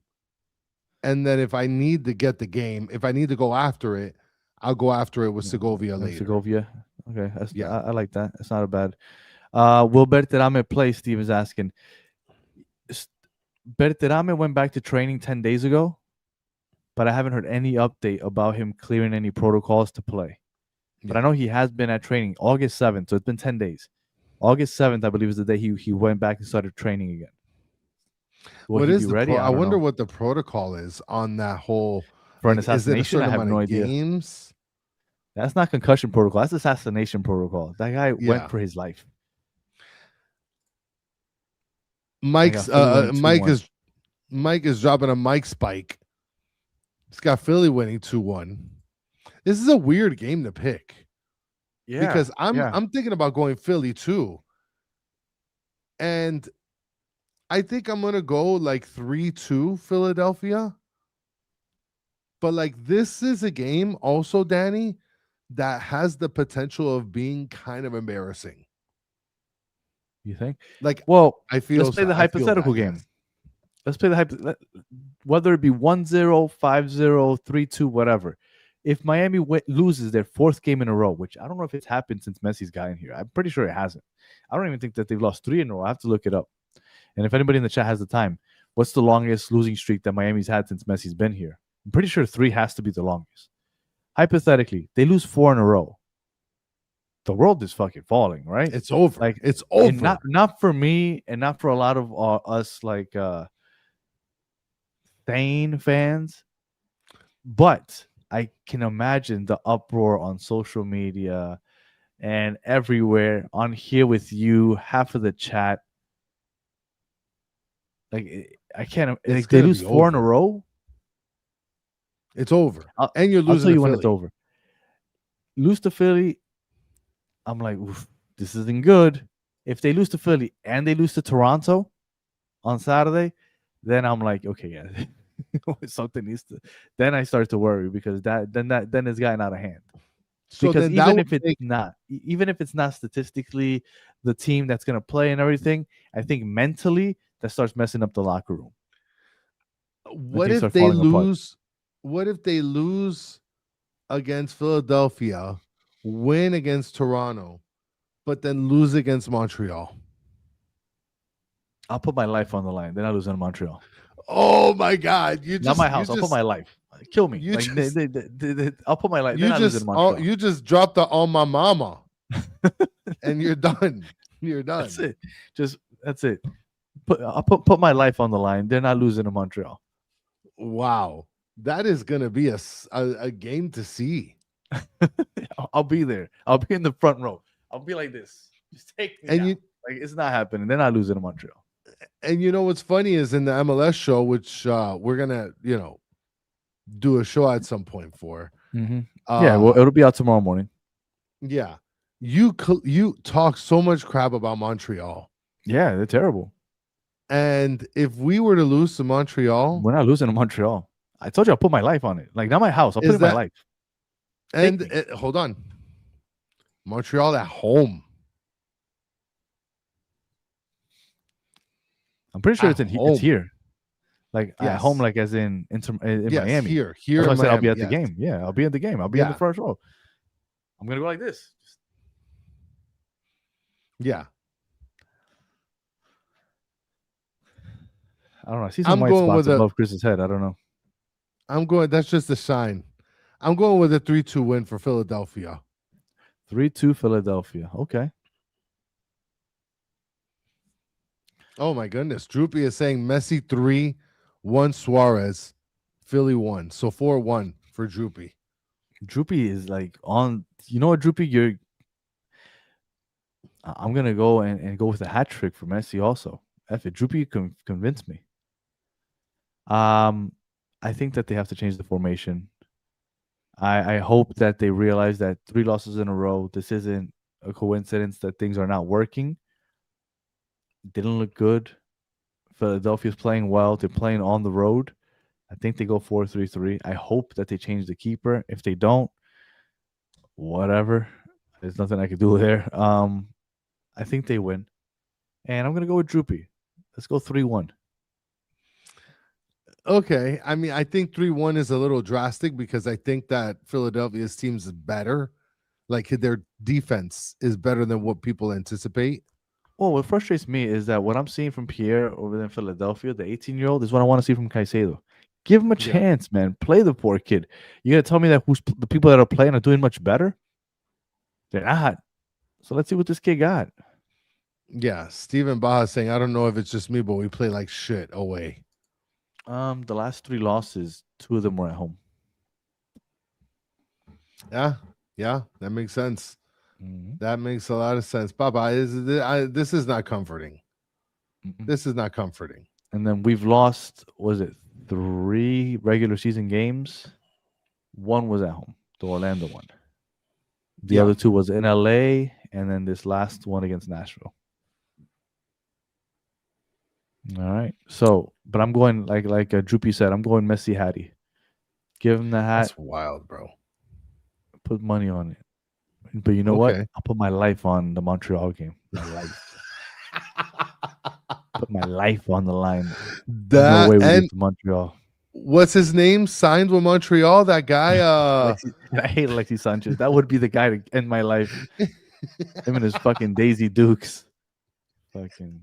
And then if I need to get the game, if I need to go after it, I'll go after it with Segovia later. Segovia. Okay. I like that. It's not a bad. Will Berterame play? Steve is asking. Berterame went back to training 10 days ago, but I haven't heard any update about him clearing any protocols to play. But I know he has been at training August 7th, so it's been 10 days. August 7th, I believe, is the day he went back and started training again. What is the ready? I wonder what the protocol is on that whole for an assassination. I have no idea. Games? That's not concussion protocol. That's assassination protocol. That guy went for his life. Mike is dropping a mic spike. It's got Philly winning 2-1. This is a weird game to pick. Yeah, Because I'm thinking about going Philly too. And I think I'm gonna go like 3-2 Philadelphia. But like this is a game also, Danny, that has the potential of being kind of embarrassing. You think? Like, Well, I feel let's play the I feel hypothetical that, game. yes. Let's play the whether it be 1-0, 5-0, 3-2, whatever. If Miami loses their fourth game in a row, which I don't know if it's happened since Messi's gotten here. I'm pretty sure it hasn't. I don't even think that they've lost 3 in a row. I have to look it up. And if anybody in the chat has the time, what's the longest losing streak that Miami's had since Messi's been here? I'm pretty sure 3 has to be the longest. Hypothetically, they lose 4 in a row. The world is fucking falling, right? It's over. Like, it's over. Not for me and not for a lot of us like sane fans, but I can imagine the uproar on social media and everywhere. On here with you, half of the chat. Like, I can't. Like, they lose 4 in a row. It's over, and you're losing. I'll tell you to when Philly. it's over. Lose to Philly. I'm like, oof, this isn't good. If they lose to Philly and they lose to Toronto on Saturday, then I'm like, okay, yeah. Something needs to. Then I start to worry because then it's gotten out of hand. So because then even if it's not statistically the team that's gonna play and everything, I think mentally that starts messing up the locker room. What if they lose? What if they lose against Philadelphia, win against Toronto, but then lose against Montreal? I'll put my life on the line. Then I lose in Montreal. Oh my God! Not my house. I'll put my life. Kill me. I'll put my life. You just dropped the on my mama, and you're done. You're done. That's it. That's it. I'll put my life on the line. They're not losing to Montreal. Wow, that is gonna be a game to see. I'll be there. I'll be in the front row. I'll be like this. Just take me. And like it's not happening. They're not losing to Montreal. And you know what's funny is in the MLS show, which we're gonna do a show at some point for. Mm-hmm. Yeah, well, it'll be out tomorrow morning. Yeah, you talk so much crap about Montreal. Yeah, they're terrible. And if we were to lose to Montreal, we're not losing to Montreal. I told you I'll put my life on it. Like, not my house. I'll put my life. And hold on, Montreal at home. I'm pretty sure it's here. Like at home, like as in Miami. Here. That's why I said I'll be at the game. Yeah, I'll be at the game. I'll be in the first row. I'm gonna go like this. Yeah. I don't know. I see some white spots above Chris's head. I don't know. I'm going. That's just a sign. I'm going with a 3-2 win for Philadelphia. 3-2 Philadelphia. Okay. Oh my goodness. Droopy is saying Messi 3, 1 Suarez, Philly 1. So 4-1 for Droopy. Droopy is like on. You know what, Droopy? I'm gonna go and go with a hat trick for Messi also. F it. Droopy convinced me. I think that they have to change the formation. I hope that they realize that 3 losses in a row, this isn't a coincidence that things are not working. Didn't look good. Philadelphia's playing well. They're playing on the road. I think they go 4-3-3. I hope that they change the keeper. If they don't, whatever. There's nothing I can do there. I think they win. And I'm going to go with Droopy. Let's go 3-1. Okay. I mean, I think 3-1 is a little drastic because I think that Philadelphia's team is better. Like their defense is better than what people anticipate. Well, what frustrates me is that what I'm seeing from Pierre over there in Philadelphia, the 18-year-old, is what I want to see from Caicedo. Give him a chance, man. Play the poor kid. You got to tell me that the people that are playing are doing much better? They're not. So let's see what this kid got. Yeah. Steven Baja saying, I don't know if it's just me, but we play like shit away. The last 3 losses, 2 of them were at home. Yeah. Yeah. That makes sense. Mm-hmm. That makes a lot of sense. Bye-bye. This is not comforting. Mm-mm. This is not comforting. And then we've lost, was it 3 regular season games. 1 was at home, the Orlando one. The other 2 was in LA, and then this last one against Nashville. All right. So, but I'm going like Droopy said, I'm going Messi Hattie. Give him the hat. That's wild, bro. Put money on it. But you know what? Okay. I'll put my life on the Montreal game. My life. Put my life on the line. That No way we and get to Montreal. what's his name? Signed with Montreal. That guy. I hate Alexis Sanchez. That would be the guy to end my life. Him and his fucking Daisy Dukes. Fucking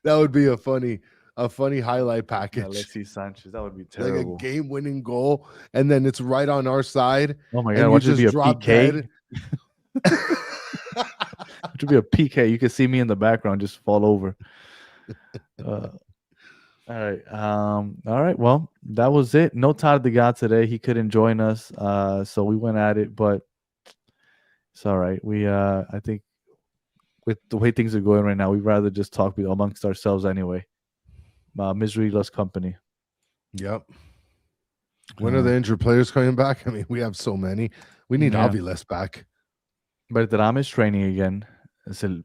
That would be a funny highlight package. Alexis Sanchez. That would be Like terrible. a game-winning goal, and then it's right on our side. Oh my and god! you Watch it be a drop PK. dead. It should be a PK. You can see me in the background just fall over. All right. All right. Well, that was it. No Todd the God today. He couldn't join us. So we went at it, but it's all right. We I think with the way things are going right now, we'd rather just talk amongst ourselves anyway. Misery loves company. Yep. When are the injured players coming back? I mean, we have so many. We need Aviles back. But Ram is training again. Allende,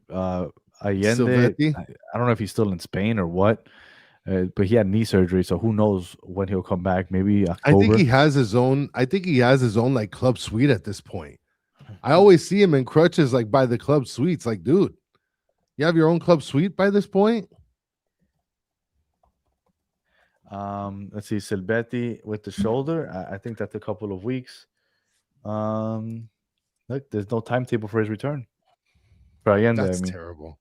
Silvetti? I don't know if he's still in Spain or what, but he had knee surgery, so who knows when he'll come back? Maybe October. I think he has his own. Like club suite at this point. I always see him in crutches, like by the club suites. Like, dude, you have your own club suite by this point. Let's see, Silvetti with the shoulder. I think that's a couple of weeks. Look, there's no timetable for his return. For Allende, That's terrible.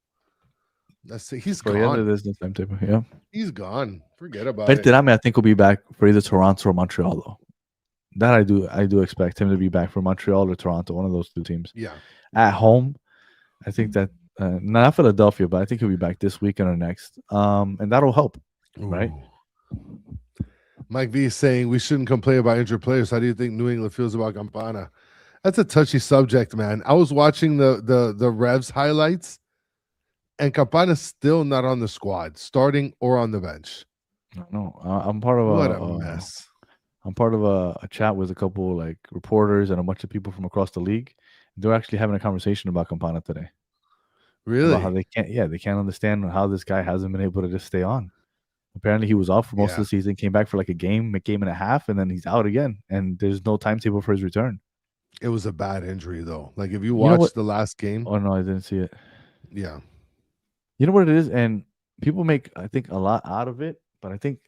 He's for gone. Allende, there's no timetable. Yeah, he's gone. Forget about it. Berterame, I think, will be back for either Toronto or Montreal, though. That I do expect him to be back for Montreal or Toronto, one of those 2 teams. Yeah. At home, I think that not Philadelphia, but I think he'll be back this weekend or next. And that'll help, right? Mike V is saying we shouldn't complain about injured players. How do you think New England feels about Campana? That's a touchy subject, man. I was watching the Revs highlights, and Campana's still not on the squad, starting or on the bench. No, I'm part of a mess. I'm part of a chat with a couple like reporters and a bunch of people from across the league. They're actually having a conversation about Campana today. Really? About how they can't understand how this guy hasn't been able to just stay on. Apparently, he was off for most of the season, came back for like a game and a half, and then he's out again. And there's no timetable for his return. It was a bad injury, though. Like, if you watched the last game. Oh, no, I didn't see it. Yeah. You know what it is? And people make, I think, a lot out of it, but I think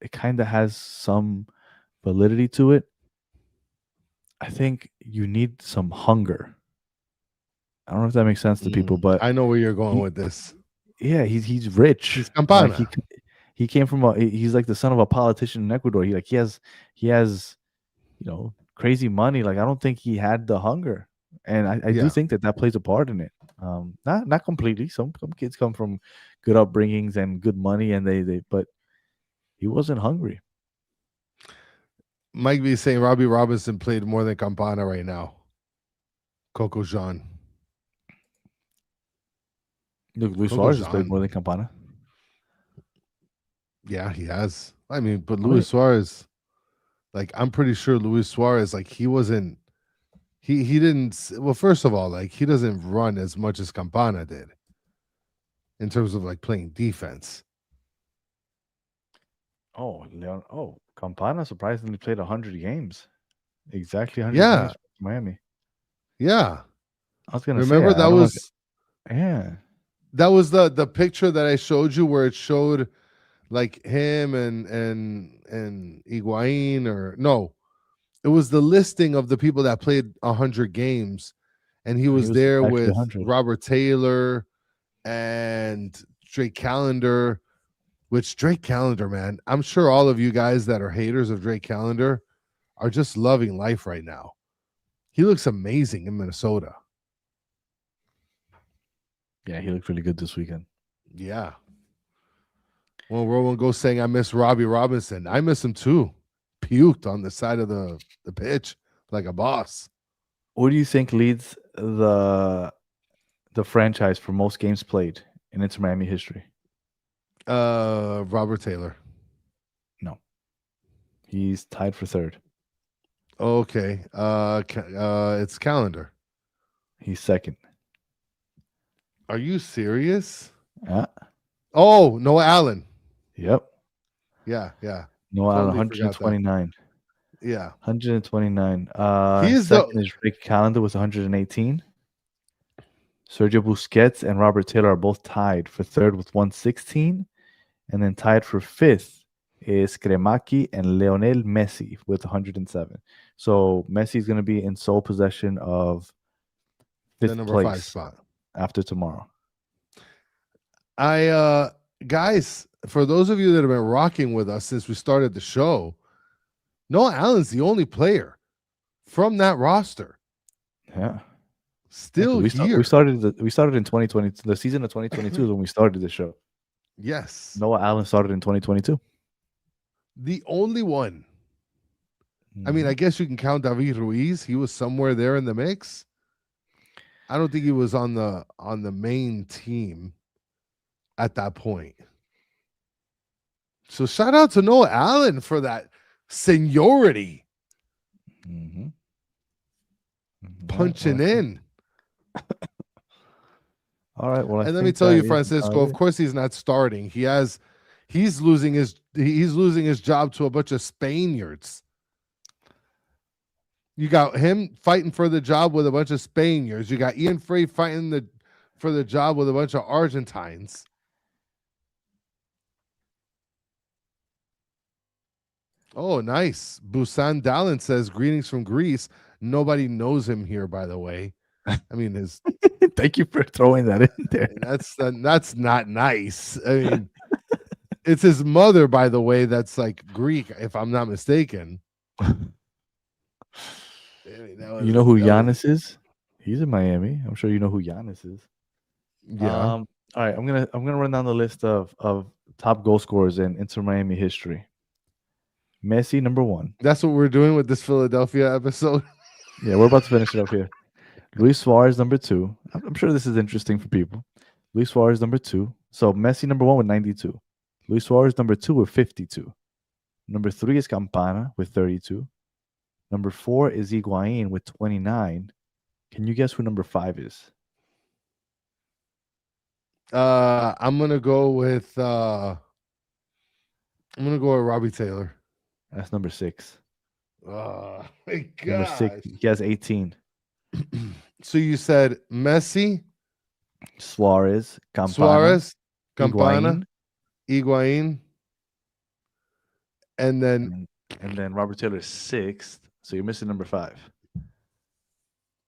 it kind of has some validity to it. I think you need some hunger. I don't know if that makes sense to people, but I know where you're going with this. Yeah, he's rich. He's Campana. Like he came from he's like the son of a politician in Ecuador. He has crazy money. Like, I don't think he had the hunger, and I do think that plays a part in it. Not completely. Some kids come from good upbringings and good money, and but he wasn't hungry. Mike B is saying Robbie Robinson played more than Campana right now. Coco Jean. Look, Luis Suarez has played more than Campana. Yeah, he has. I mean, but Luis Suarez, like, I'm pretty sure Luis Suarez, like, he wasn't. He didn't. Well, first of all, like, he doesn't run as much as Campana did in terms of like playing defense. Campana surprisingly played 100 games. Exactly 100 games for Miami. Yeah. I was going to remember say, that was that was the picture that I showed you where it showed like him and Higuain, or no, it was the listing of the people that played 100 games, and he was there with 100. Robert Taylor and Drake Callender. Which Drake Callender, man, I'm sure all of you guys that are haters of Drake Callender are just loving life right now. He looks amazing in Minnesota. Yeah, he looked really good this weekend. Yeah. Well, Rowan goes saying, I miss Robbie Robinson. I miss him too. Puked on the side of the pitch like a boss. What do you think leads the franchise for most games played in Inter Miami history? Robert Taylor. He's tied for third. Okay. It's Calendar. He's second. Are you serious? Yeah. Oh, Noah Allen. Yep. Yeah. Noah Allen, Totally forgot that. 129. Yeah. 129. He's Second is Rick Calendar with 118. Sergio Busquets and Robert Taylor are both tied for third with 116. And then tied for fifth is Kremaki and Lionel Messi with 107. So Messi is going to be in sole possession of The fifth number place 5 spot. after tomorrow. Guys, for those of you that have been rocking with us since we started the show, Noah Allen's the only player from that roster Yeah. still we here. started in 2020. The season of 2022 is when we started the show. Yes. Noah Allen started in 2022. The only one. I mean, I guess you can count David Ruiz. He was somewhere there in the mix. I don't think he was on the main team at that point. So shout out to Noah Allen for that seniority. Punching in. All right. Well, and let me tell you, Francisco, of course he's not starting. He's losing his job to a bunch of Spaniards. You got him fighting for the job with a bunch of Spaniards. You got Ian Frey fighting for the job with a bunch of Argentines. Oh, nice. Busan Dallin says, greetings from Greece. Nobody knows him here, by the way. I mean, his thank you for throwing that in there. That's not nice. I mean, it's his mother, by the way, that's like Greek, if I'm not mistaken. You know who Giannis is? He's in Miami. I'm sure you know who Giannis is. Yeah. All right. I'm gonna run down the list of top goal scorers in Inter Miami history. Messi, number 1. That's what we're doing with this Philadelphia episode. Yeah, we're about to finish it up here. Luis Suarez, number 2. I'm sure this is interesting for people. Luis Suarez, number 2. So Messi, number 1 with 92. Luis Suarez, number 2 with 52. Number 3 is Campana with 32. Number 4 is Higuain with 29. Can you guess who number 5 is? I'm gonna go with Robbie Taylor. That's number 6. Oh my God. Number 6, he has 18. So you said Messi, Suarez, Campana, Higuain, and then Robert Taylor is 6th. So you're missing number 5.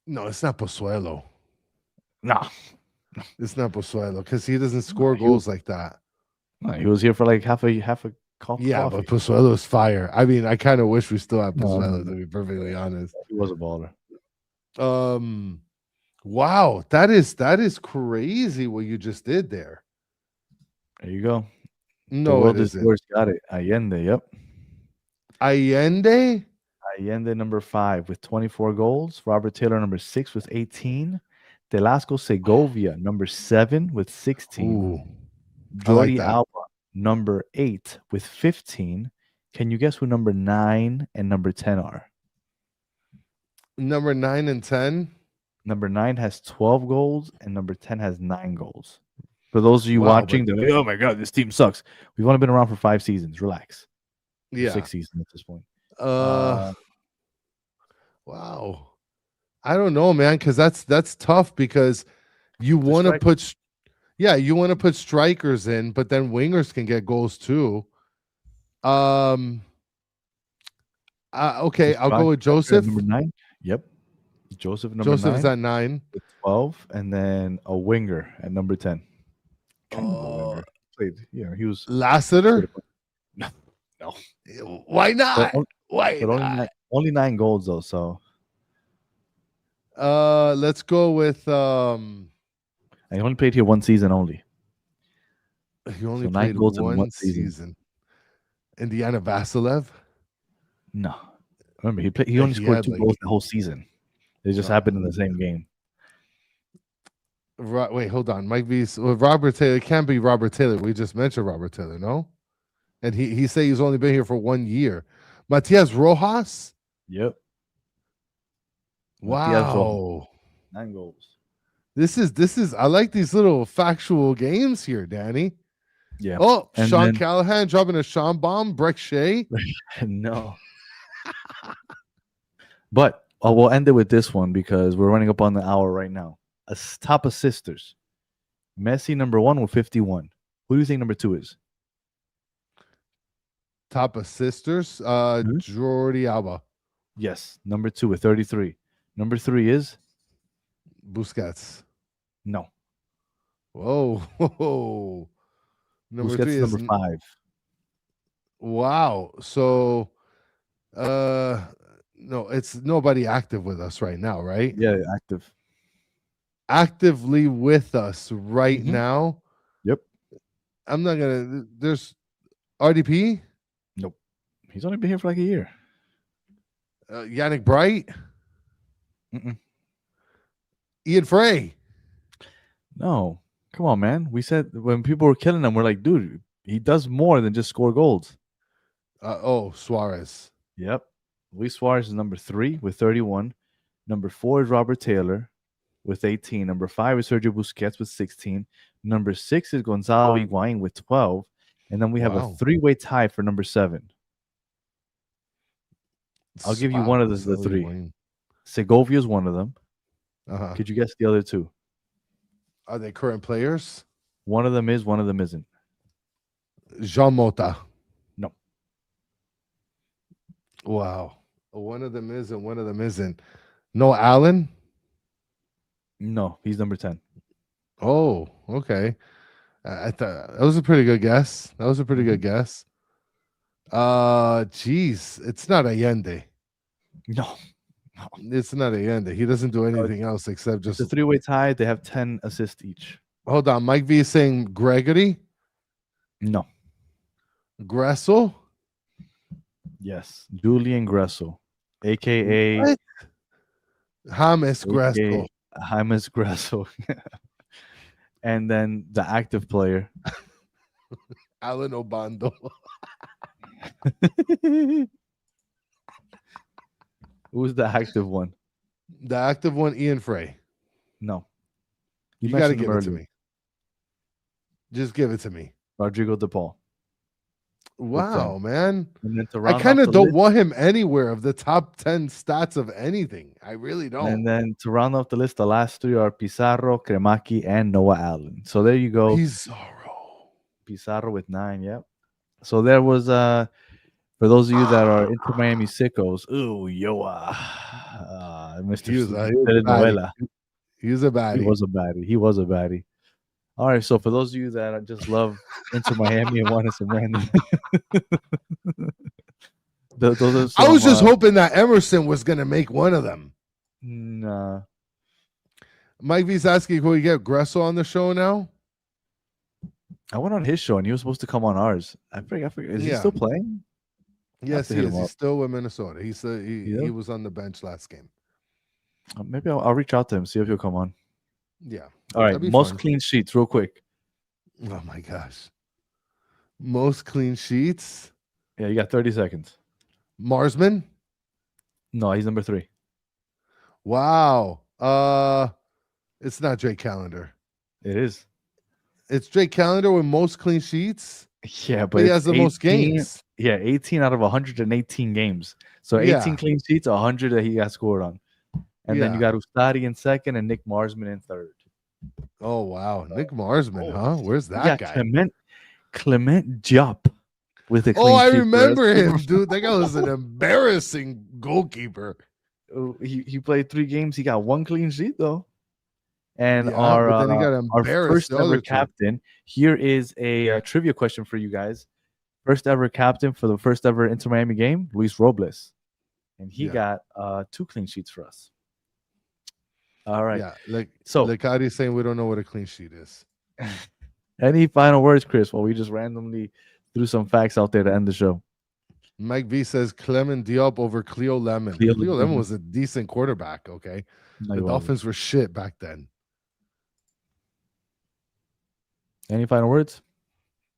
No, it's not Pozuelo. No, it's not Pozuelo because he doesn't score goals like that. No, he was here for like half a cup. Yeah, but Pozuelo is fire. I mean, I kind of wish we still had Pozuelo, to be perfectly honest. He was a baller. Wow, that is crazy what you just did there. There you go. No, it isn't. Got it. Allende, yep. Allende, number 5 with 24 goals. Robert Taylor, number 6 with 18. Delasco Segovia, number 7 with 16. Ooh, Jordi Alba, number 8 with 15. Can you guess who number 9 and number 10 are? Number 9 and 10. Number 9 has 12 goals and number 10 has 9 goals. For those of you watching, they're like, oh my God, this team sucks. We've only been around for 5 seasons. Relax. Yeah. 6 seasons at this point. Wow. I don't know, man, because that's tough because you want to put strikers in, but then wingers can get goals too. Okay, I'll go with Joseph. Number 9. Yep. Joseph number 9. Joseph's at 9. With 12, and then a winger at number 10. Kind of a winger. Played, he was Lassiter. No. Why not? But only 9 goals though, so let's go with I only played here 1 season only. He only played 9 goals in one season. Indiana Vasilev? No. Remember, he only scored 2 goals the whole season. It just happened in the same game. Right. Wait, hold on. Mike V. Robert Taylor. It can't be Robert Taylor. We just mentioned Robert Taylor, no? And he said he's only been here for 1 year. Matias Rojas. Yep. Matias Rojas, Wow. 9 goals. This is I like these little factual games here, Danny. Yeah. Oh, And Sean then- Callahan dropping a Sean bomb. Breck Shea. No. But we'll end it with this one because we're running up on the hour right now. Top assisters. Messi number 1 with 51. Who do you think number 2 is? Top assisters. Jordi Alba. Yes, number 2 with 33. Number 3 is Busquets. no. Whoa. Number Busquets 3 is is number 5. Wow. So no, it's nobody active with us right now, right? Yeah, active. Actively with us right Mhm. now. Yep. I'm not gonna there's RDP, Nope. He's only been here for like a year. Yannick Bright, Mm-mm. Ian Frey. No. Come on, man. We said when people were killing him, we're like, dude, he does more than just score goals. Suarez. Yep. Luis Suarez is number 3 with 31. Number 4 is Robert Taylor with 18. Number 5 is Sergio Busquets with 16. Number 6 is Gonzalo Higuain with 12. And then we have a Wow. 3-way tie for number 7. I'll give you one of the 3. Segovia is one of them. Uh-huh. Could you guess the other 2? Are they current players? One of them is, one of them isn't. Jean Mota. No. Wow. One of them is and one of them isn't. No Allen? No, he's number 10. Oh, okay. I thought that was a pretty good guess. Geez, it's not Allende. No. It's not Allende. He doesn't do anything else except It's just a 3-way tie. They have 10 assists each. hold on. Mike V is saying Gregory, No. Gressel. Yes. Julian Gressel, a.k.a. What? James Gressel. James Gressel. And then the active player. Alan Obando. Who's the active one? The active one, Ian Frey. No. You got to mentioned give him it to earlier. me. Just give it to me. Rodrigo De Paul. Wow, man. And then to I round kind off of the don't list- want him anywhere of the top 10 stats of anything. I really don't. And then to round off the list, the last 3 are Pizarro, Kremaki, and Noah Allen. So there you go. Pizarro. Pizarro with 9. Yep. So there was for those of you that are Inter Miami sickos. Ooh, Yoa. Mr. He was a Telenovela. He was a baddie. He was a baddie. All right. So for those of you that just love Inter Miami and wanted some random, those are some, I was just hoping that Emerson was going to make one of them. Nah. Mike V's asking, can we get Gressel on the show now? I went on his show and he was supposed to come on ours. I forget. Is he Yeah. still playing? Yes, to he hit is. him He's up. still with Minnesota. He Yeah. was on the bench last game. Maybe I'll reach out to him, see if he'll come on. Yeah. All right. That'd be Most fun. clean sheets, real quick. Oh my gosh. Most clean sheets. Yeah, you got 30 seconds. Marsman. No, he's number 3. Wow. It's not Drake Callender. It is. It's Drake Callender with most clean sheets. Yeah, But he it's has the most 18 games. Yeah, 18 out of 118 games. So 18 Yeah. clean sheets, 100 that he got scored on. And then you Yeah. got Ustadi in second and Nick Marsman in third. Oh wow. Nick Marsman, huh? Where's that Yeah, guy? Clement Diop with a clean Oh, I sheet for remember us. him, dude. That guy was an embarrassing goalkeeper. He played 3 games. He got 1 clean sheet though. And Yeah, our but then he got our embarrassed first the ever other two. captain. Here is a trivia question for you guys. First ever captain for the first ever Inter Miami game, Luis Robles, and he Yeah. got 2 clean sheets for us. All right. Yeah, like So- Licati's saying we don't know what a clean sheet is. Any final words, Chris? While we just randomly threw some facts out there to end the show. Mike V says Clement Diop over Cleo Lemon. Cleo Cleo Lemon. Lemon was a decent quarterback, okay? No, The he wasn't. Dolphins were shit back then. Any final words?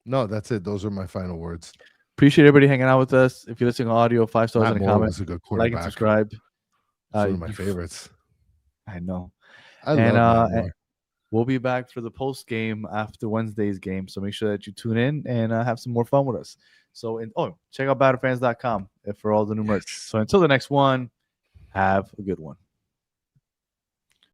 No, that's it. Those are my final words. Appreciate everybody hanging out with us. If you're listening on audio, 5 stars Matt in the Moore comments. was a good Like quarterback. and subscribe. He's one of my you- favorites. I know. I love Matt Moore. We'll be back for the post game after Wednesday's game. So make sure that you tune in and have some more fun with us. So, check out batterfans.com for all the new merch. So until the next one, have a good one.